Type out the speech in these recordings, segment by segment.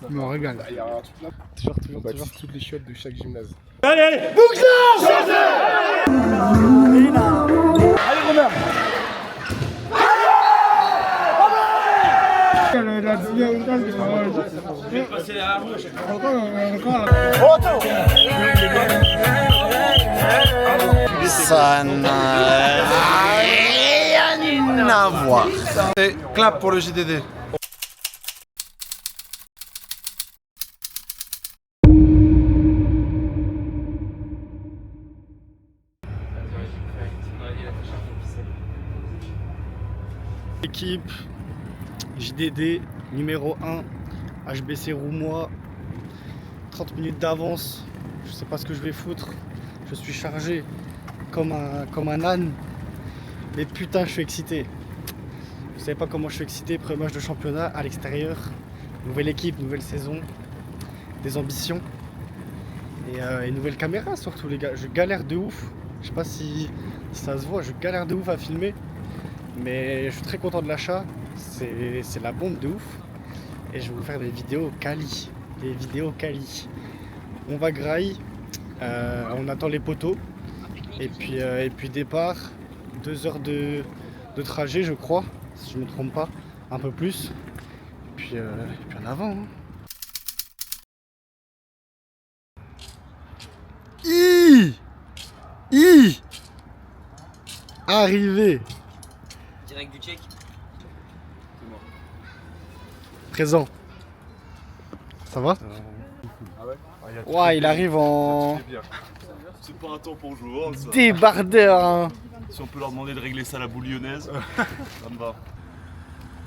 Mais on régale. Il y a un truc là. Toujours. Toutes les chiottes de chaque gymnase. Allez, bouge-la! Allez Romain. Ça n'a rien à voir. Et clap pour le JDD. Équipe JDD numéro 1 HBC Roumois, 30 minutes d'avance, je sais pas ce que je vais foutre, je suis chargé comme un âne, mais putain je suis excité. Vous savez pas comment je suis excité, premier match de championnat à l'extérieur, nouvelle équipe, nouvelle saison, des ambitions et nouvelle caméra surtout les gars, je galère de ouf, je sais pas si ça se voit, je galère de ouf à filmer. Mais je suis très content de l'achat, c'est la bombe de ouf. Et je vais vous faire des vidéos quali. On va graille, on attend les poteaux. Et puis départ, 2 heures de trajet je crois, si je ne me trompe pas, un peu plus. Et puis en avant. Hein. Arrivé. Direct du check. Présent. Ça va? Ouais, il arrive en C'est pas un temps pour jouer, ça. débardeur. Hein. Si on peut leur demander de régler ça à la bouillonnaise, ça me va.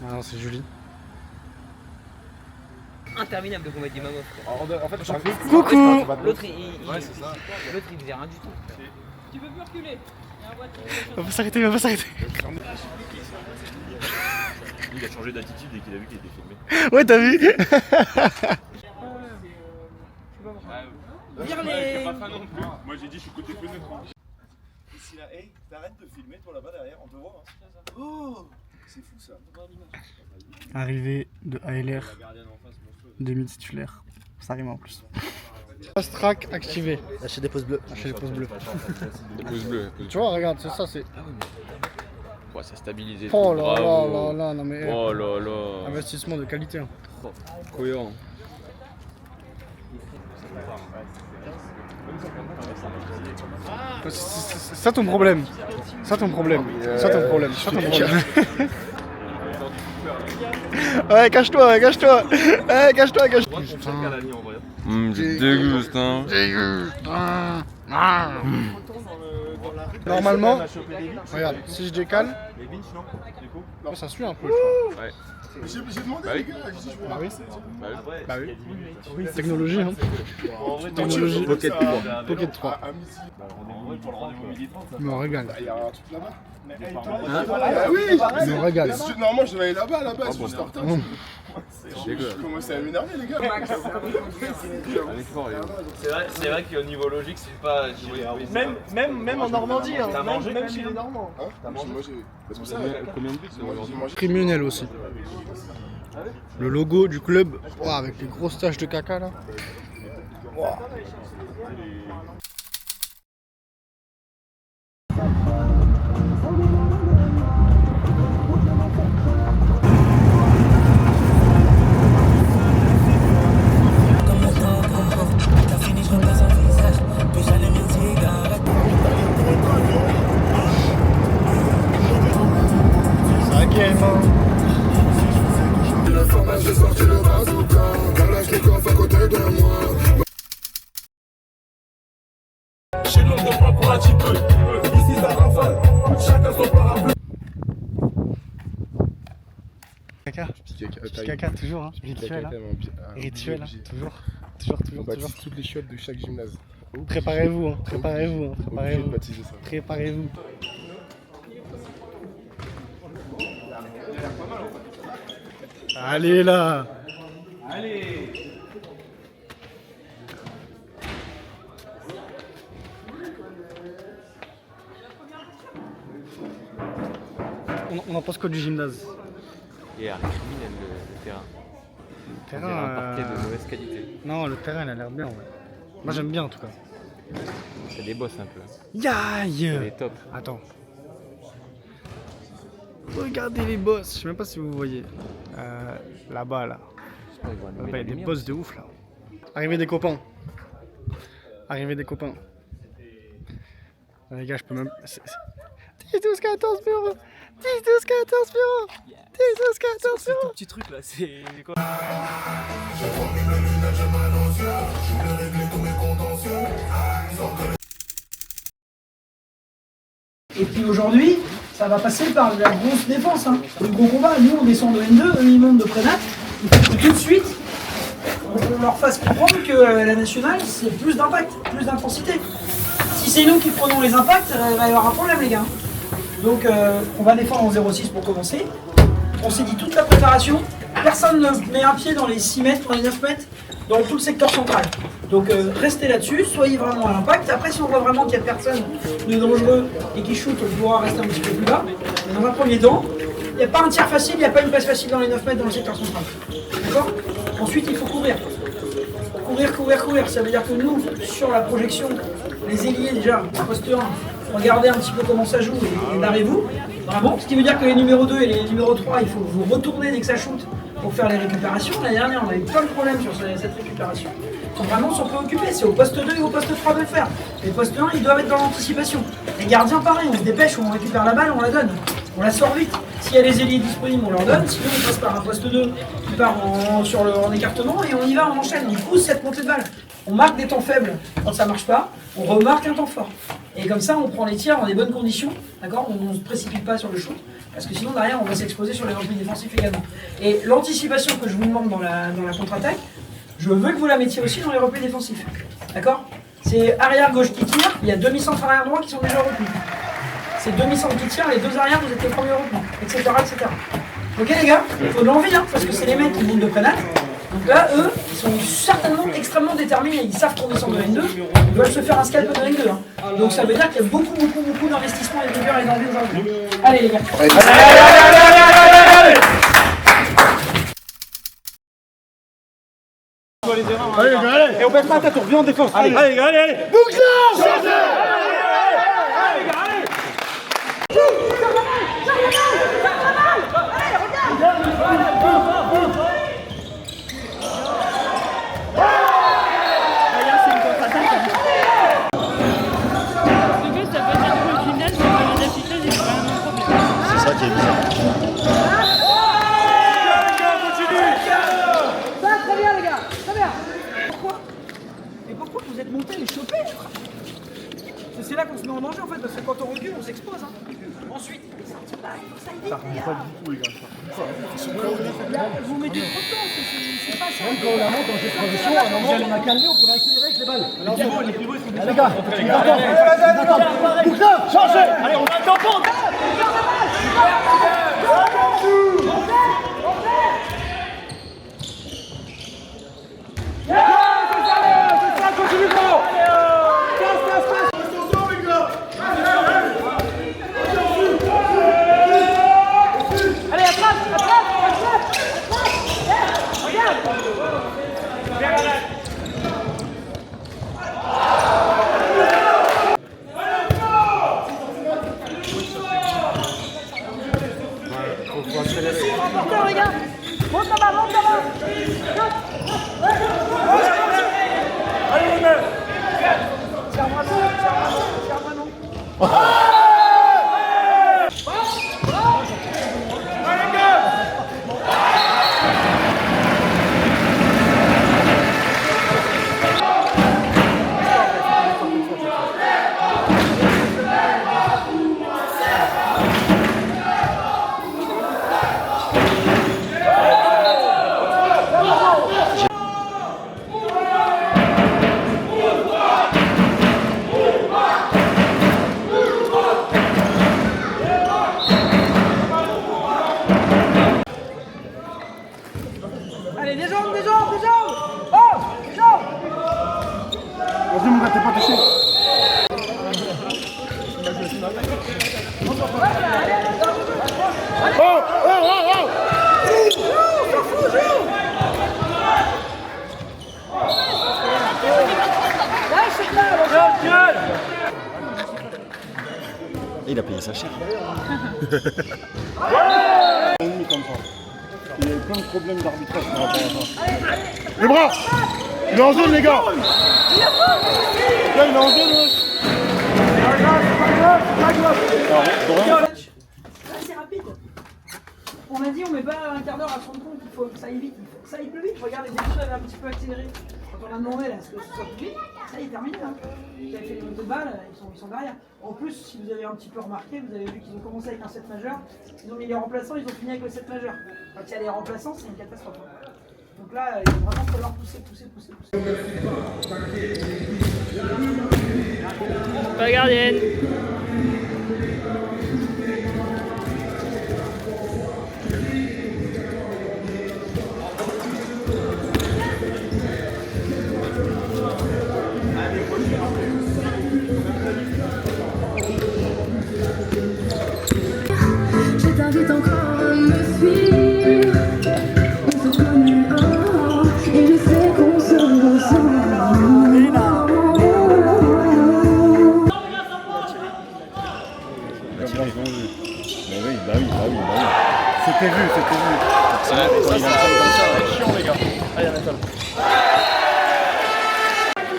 Ah non, c'est Julie. Interminable de combattre des mamans. En fait, j'en fais. Coucou. L'autre il faisait rien du tout. Tu peux plus reculer. On va s'arrêter, on va s'arrêter. Il a changé d'attitude dès qu'il a vu qu'il était filmé. Ouais, t'as vu? Moi j'ai dit je suis côté fenêtre. Ici là, hey, t'arrêtes de filmer toi là-bas derrière, on te voit. Hein. Oh, c'est fou ça. Arrivée de ALR, demi-titulaire. Ça rime en plus. Fast track activé. Lâchez des pouces bleus. Lâchez les pouces bleus. Les pouces bleus. Tu vois, regarde, c'est ça, c'est. Ouais, ça stabilisé. Oh là là là, non mais. Oh là là. Investissement de qualité. Hein. Cohérent. C'est ça ton problème. Ça ton problème. Ça ton problème. Ça ton problème. Ouais, cache-toi, cache-toi. Ouais, cache-toi, cache-toi. Je déguste, hein. Normalement, regarde, si je décale, ça suit un peu. J'ai demandé les gars, je dis Bah oui. Technologie, hein. Technologie. Pocket 3. Pocket 3. Mais on régale. Il y a un truc là-bas. Ah oui. Mais on régale. Normalement je devais aller là-bas, je suis en retard. Je commençais à m'énerver les gars. C'est vrai qu'au niveau logique, c'est pas. Même en Normandie, hein. Même chez les Normands. Combien de buts Criminel aussi. Le logo du club, avec les grosses taches de caca là. Ça game, hein. Chez l'homme de pas pour un petit peu. Ici ça rafale. Chacun son parapluie. Caca. Petit caca, toujours, hein. Rituel, hein. Rituel, hein. Toujours. On baptise toutes les chiottes de chaque gymnase. Préparez-vous, hein. Préparez-vous, hein. Obligé de Préparez-vous. baptiser ça. Préparez-vous. Allez là. On en pense quoi du gymnase? Et criminel le terrain. terrain. Un parquet de mauvaise qualité. Non, le terrain il a l'air bien. Ouais. Moi j'aime bien en tout cas. C'est des boss un peu. Yaï. Elle est top. Attends. Regardez les boss. Je sais même pas si vous voyez. Là-bas là. Je sais pas, ils vont allumer Il y la a des lumière. boss de ouf là. Arrivée des copains. Arrivée des copains. Les gars, je peux même. 10, 12, 14 bureaux. 10, 12, 14 bureaux. 10, 12, 14 bureaux. Petit truc là, c'est quoi? Et puis aujourd'hui, ça va passer par la grosse défense, hein. Le gros combat. Nous, on descend de N2, eux, ils montent de Prénat. Il faut que tout de suite, on leur fasse comprendre que la nationale, c'est plus d'impact, plus d'intensité. Si c'est nous qui prenons les impacts, il va y avoir un problème, les gars. Donc, on va défendre en 0,6 pour commencer. On s'est dit toute la préparation. Personne ne met un pied dans les 6 mètres, dans les 9 mètres, dans tout le secteur central. Donc restez là-dessus, soyez vraiment à l'impact. Après, si on voit vraiment qu'il n'y a personne de dangereux et qui shoot, on pourra rester un petit peu plus bas. Mais dans un premier temps, il n'y a pas un tir facile, il n'y a pas une passe facile dans les 9 mètres dans le secteur central. D'accord? Ensuite, il faut couvrir. Courir. Ça veut dire que nous, sur la projection, les ailiers déjà, poste 1, regardez un petit peu comment ça joue et barrez-vous. Vraiment. Ce qui veut dire que les numéros 2 et les numéros 3, il faut vous retourner dès que ça shoot pour faire les récupérations. L'année dernière, on a eu plein de problèmes sur cette récupération. Donc vraiment, ils sont préoccupés. C'est au poste 2 et au poste 3 de le faire. Les postes 1, ils doivent être dans l'anticipation. Les gardiens, pareil, on se dépêche, on récupère la balle, on la donne. On la sort vite. S'il y a les ailiers disponibles, on leur donne. Sinon, on passe par un poste 2 qui part en écartement et on y va, on enchaîne. On pousse cette montée de balle. On marque des temps faibles quand ça marche pas. On remarque un temps fort. Et comme ça, on prend les tirs dans des bonnes conditions. D'accord? On ne se précipite pas sur le shoot. Parce que sinon, derrière, on va s'exposer sur les replis défensifs également. Et l'anticipation que je vous demande dans la contre-attaque, je veux que vous la mettiez aussi dans les replis défensifs. D'accord? C'est arrière gauche qui tire, il y a demi-centre arrière droit qui sont déjà replis. C'est demi-centre qui tire, les deux arrières, vous êtes les premiers replis, etc. Ok les gars? Il faut de l'envie, hein, parce que c'est les mecs qui montent de prénat. Donc là, eux, ils sont certainement extrêmement déterminés. Ils savent qu'on descend de N2, ils veulent se faire un scalp de N2. Hein. Donc ça veut dire qu'il y a beaucoup d'investissement et de rigueur et d'envie aujourd'hui. Allez les gars. Allez. Et on baisse pas la tête, on revient en défense. Allez. Bouclard, changez. C'est ça qui est bizarre. Très bien les gars, très bien. Pourquoi vous êtes montés les choper? C'est là qu'on se met en danger en fait, parce que quand on recule, on s'expose. Hein. Ensuite, ça évite. Vous mettez trop de temps, c'est pas ça. Même quand on la monte, on fait transition, à un moment, on a calmé, on peut réaccélérer avec les balles. Les pivots, ils sont bien. Les gars, attends. Bouclard, changez. Allez, on va t'entendre. Allez, des jambes. Oh, des jambes. Vas-y mon gars, t'es pas touché. Il a payé sa cher. Il y a eu plein de problèmes d'arbitrage par rapport à ça. Les bras! Il est en zone, les gars! Là, il est en zone, C'est rapide. On m'a dit on met pas un quart d'heure à se rendre compte qu'il faut que ça aille vite. Il faut que ça aille plus vite. Regarde, les débuts avaient un petit peu accéléré. Quand on a demandé là, ce que ce soit plus vite, ça y est terminé. Hein. Vous avez fait les deux balles, ils sont derrière. En plus, si vous avez un petit peu remarqué, vous avez vu qu'ils ont commencé avec un 7 majeur. Ils ont mis les remplaçants, ils ont fini avec le 7 majeur. Quand il y a les remplaçants, c'est une catastrophe. Donc là, il va vraiment falloir pousser. Pas gardienne. Je t'invite encore à me suivre. On se connaît et je sais qu'on se ressent. C'était vu.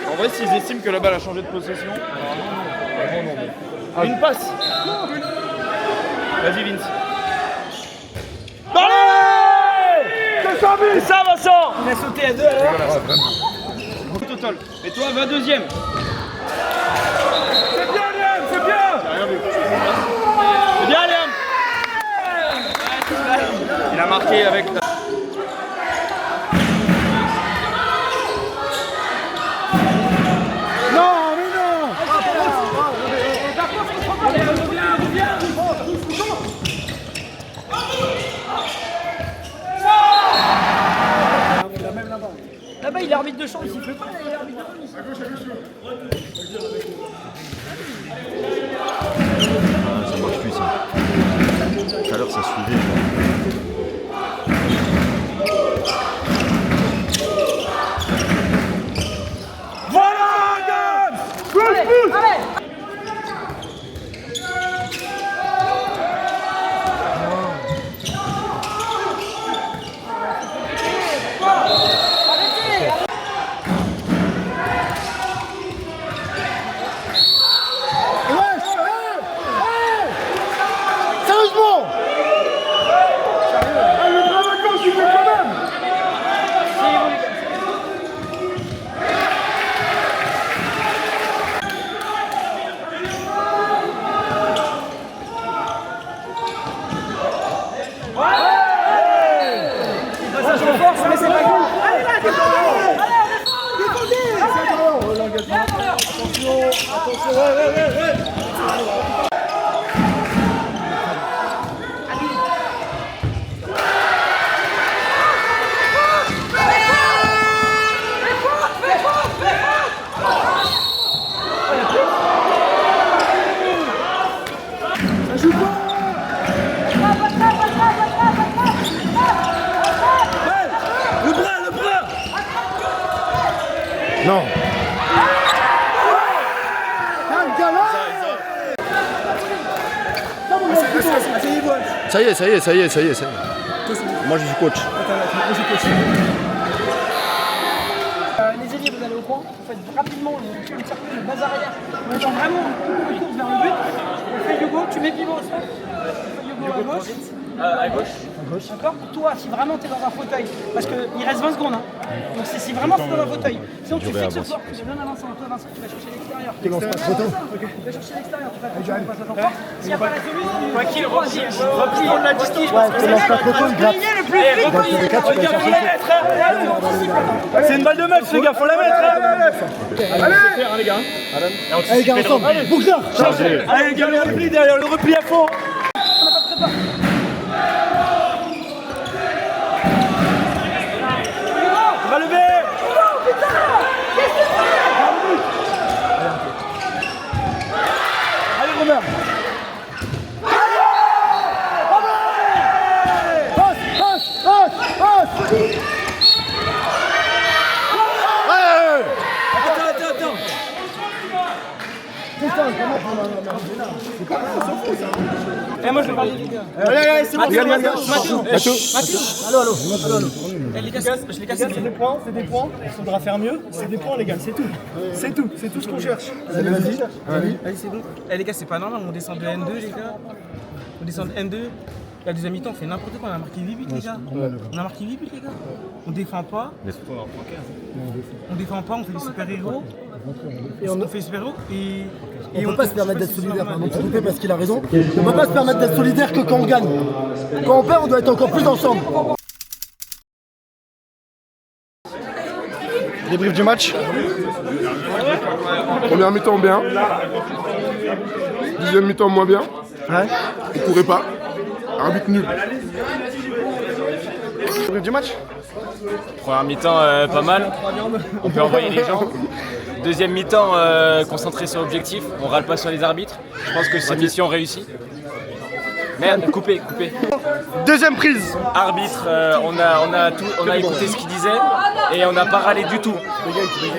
En vrai, s'ils estiment que la balle a changé de possession, une passe. Vas-y, Vince. C'est ça, Vincent. Il a sauté à 2 alors. Total. Et toi, va deuxième. C'est bien, Liam, c'est bien. C'est bien, Liam. Il a marqué avec la... Là-bas, il est arbitre de champ, il siffle pas, il est arbitre de champ. Ça marche plus ça. Tout à l'heure ça suivait. Voilà, Adam. Pousse. Non. Ça y est. Moi je suis coach. Les ailiers, vous allez au coin, vous faites rapidement le circuit, le bas arrière, en étant vraiment en course vers le but. On fait Hugo, tu mets pivot au sol. On fait Hugo à gauche. D'accord. Toi, si vraiment tu es dans un fauteuil, parce qu'il reste 20 secondes, hein. Donc c'est si vraiment tu es dans un fauteuil. Sinon tu fixes le corps, tu viens à Vincent, toi Vincent, tu vas chercher l'extérieur. Tu vas chercher l'extérieur, tu vas passer à ton corps. S'il n'y a pas la solution, Quoi qu'il replie la distance. le plus vite. C'est une balle de match, les gars, faut la mettre. Allez, les gars. Allez, gars, ensemble. Bouclard. Allez, les gars, le repli derrière, le repli à fond. On va lever. Allez, Romain. Attends. Eh, moi je vais parler les gars. Allez, c'est bon. Les gars, c'est des points, il faudra faire mieux. C'est des points, les gars, c'est tout. C'est tout ce qu'on cherche. Allez, vas-y. Allez, c'est bon. Eh les gars, c'est pas normal, on descend de N2, les gars. On descend de N2. La deuxième mi-temps, on fait n'importe quoi, on a marqué 8 buts, les gars. On a marqué 8 buts, les gars. On défend pas. On défend pas, on fait des super-héros. On fait des super-héros et On peut pas se permettre d'être solidaire, pardon, s'il vous plaît, parce qu'il a raison. On peut pas se permettre d'être solidaire que quand on gagne. Quand on perd, on doit être encore plus ensemble. Débrief du match. Première mi-temps bien. Deuxième mi-temps moins bien. Ouais. On courait pas. Arbitre nul. Débrief du match. Première mi-temps pas mal. On peut envoyer les gens. Deuxième mi-temps concentré sur l'objectif. On râle pas sur les arbitres. Je pense que c'est mission réussie. Merde, coupé. Deuxième prise. Arbitre, on a écouté ce qu'il disait et on n'a pas râlé du tout.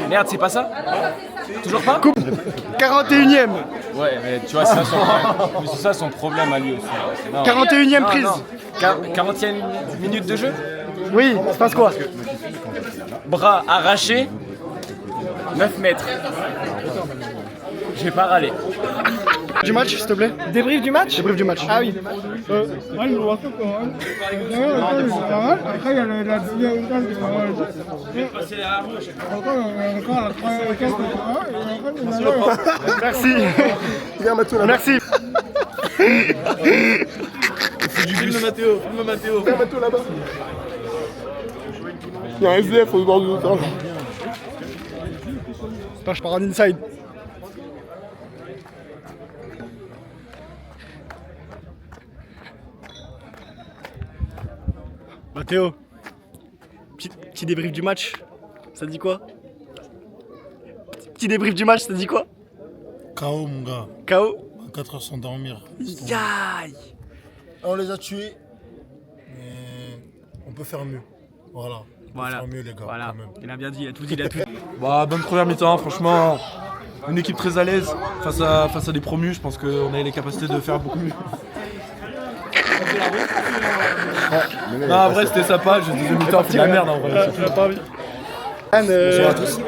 Merde, c'est pas ça? Toujours pas? 41e. Ouais, mais tu vois, c'est ça son problème à lui aussi. Non. 41e Non, prise. non. 40e minute de jeu? Oui, il se passe quoi? Bras arraché, 9 mètres. Je vais pas râler. Du match, s'il te plaît. Débrief du match? Débrief du match. Ah oui. Moi, je vois que après, il y a la deuxième mi-temps qui va Merci. Viens, Mathieu, là-bas. Merci. Filme Mathéo. Viens, Mathieu, là-bas. Il y a un SDF au bord du terrain. Attends, je pars en inside. Mathéo, petit débrief du match, ça dit quoi? Petit débrief du match, ça dit quoi? KO, mon gars. KO? 4 heures sans dormir. Yaï. On les a tués. Mais on peut faire mieux. Voilà. On peut faire mieux, les gars. Voilà, quand même. il a bien dit, il a tout dit, il a tout dit. Bah, bonne première mi-temps, franchement, une équipe très à l'aise face à des promus. Je pense qu'on a les capacités de faire beaucoup mieux. Non, en vrai, c'était sympa. Juste deuxième mi-temps, c'est de la merde en vrai. Tu l'as pas vu. Bonjour à tous.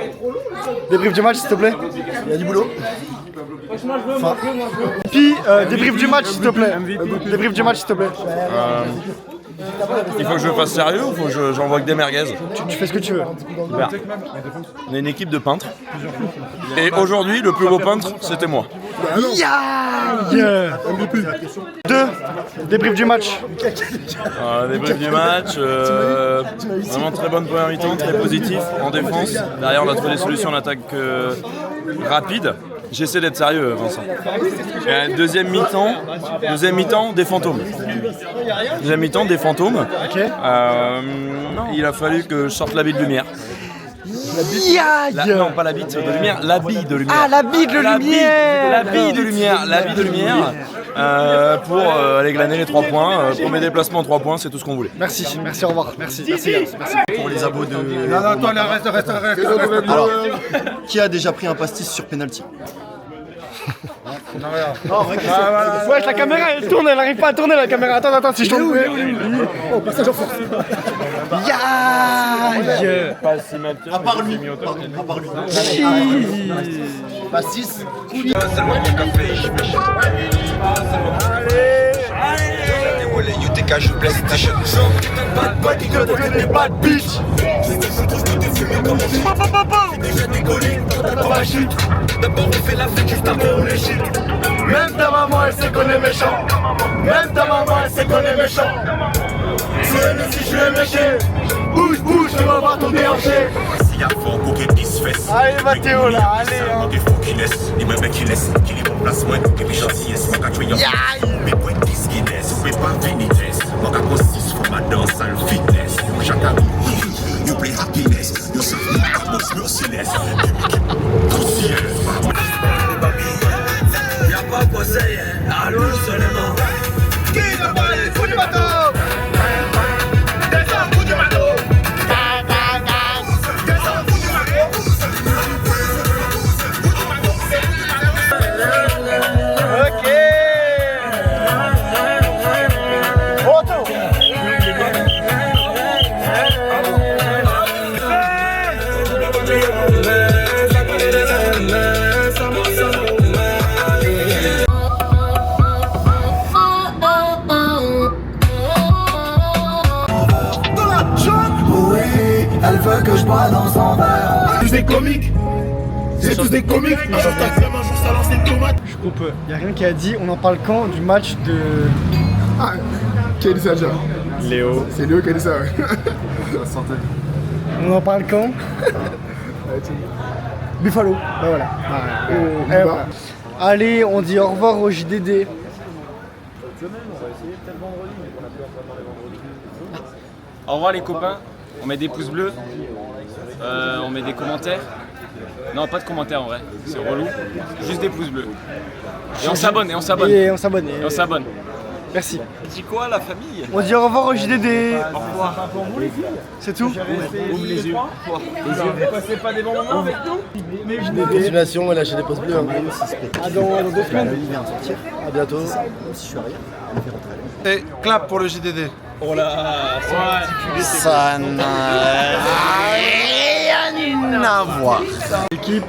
Débrief du match, s'il te plaît. Il y a du boulot. Puis, débrief du match, s'il te plaît. Débrief du match, s'il te plaît. Il faut que je fasse sérieux ou faut que j'envoie que des merguez? Tu fais ce que tu veux. On est une équipe de peintres. Et aujourd'hui, le plus beau peintre, c'était moi. Yeah. 2. Débrief du match. Débrief du match, vraiment très bonne première mi-temps, très positif en défense. Derrière, on a trouvé des solutions en attaque rapide. J'essaie d'être sérieux, Vincent. Et deuxième mi-temps, des fantômes. Deuxième mi-temps, des fantômes. Ok. Il a fallu que je sorte la bille de lumière. Non, pas la bite de lumière, la bille de lumière. Ah, la bille de lumière. La bille de lumière pour aller glaner les 3 points. Pour mes déplacements, 3 points, c'est tout ce qu'on voulait. Merci, au revoir. Merci. Pour les abos de... Non, attends, reste. Alors, qui a déjà pris un pastis sur penalty? Ouais, la caméra elle tourne, elle arrive pas à tourner la caméra. Attends, si je tourne. Oh, passage en force. Yaï. À part lui. Pastis. D'abord on fait la fête juste après on est shit. Même ta maman, elle sait qu'on est méchant. Même ta maman, elle sait qu'on est méchant. Si je suis méché, bouge, je vais voir ton déhanché. S'il y a fort pour qu'il disfesse. Allez, Mathéo, là, allez. Des faux qui laissent, des mêmes qui laissent, qui les remplacent, ouais, et puis gentillesse, moi quand tu es mais pour être Guinness, mais pas vinitesse. Moi quand on 6 fois ma danse, sale fitness. Chaque ami, you play happiness. You serve me, atmos merciless. Y'a pas conseil, allô seulement. Qui va parler, coup du bateau? Descends, coup du bateau. Descends, coup du bateau. Tous des comiques. C'est tous des comiques. Un jour t'as crème, un jour ça lance des tomates. Je coupe. Il n'y a rien qui a dit. On en parle quand du match de. Ah, qui a dit ça déjà? Léo. C'est Léo qui a dit ça, ouais. On en parle quand? Buffalo. Bah voilà. Voilà. Allez, on dit au revoir au JDD. Au revoir les copains, on met des pouces bleus, on met des commentaires. Non, pas de commentaires en vrai, c'est relou. Juste des pouces bleus. Et on s'abonne, et on s'abonne. Et on s'abonne. Et on s'abonne. Merci. Dis quoi la famille? On dit au revoir au JDD. Au revoir. C'est tout? Ouvre les yeux. Vous passez pas des bons moments avec nous? Continuation, on va lâcher des postes bleus. À dans 2 semaines. À bientôt. Et clap pour le JDD. Oh là, Ça n'a rien à voir. Équipe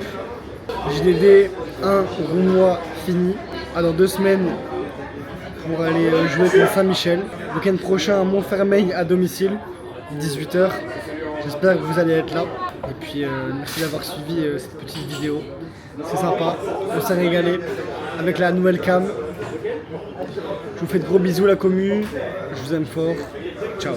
JDD 1 Roumois fini. À dans 2 semaines pour aller jouer contre Saint-Michel. Week-end prochain à Montfermeil à domicile, 18h. J'espère que vous allez être là. Et puis merci d'avoir suivi cette petite vidéo. C'est sympa, on s'est régalé avec la nouvelle cam. Je vous fais de gros bisous la commu. Je vous aime fort. Ciao.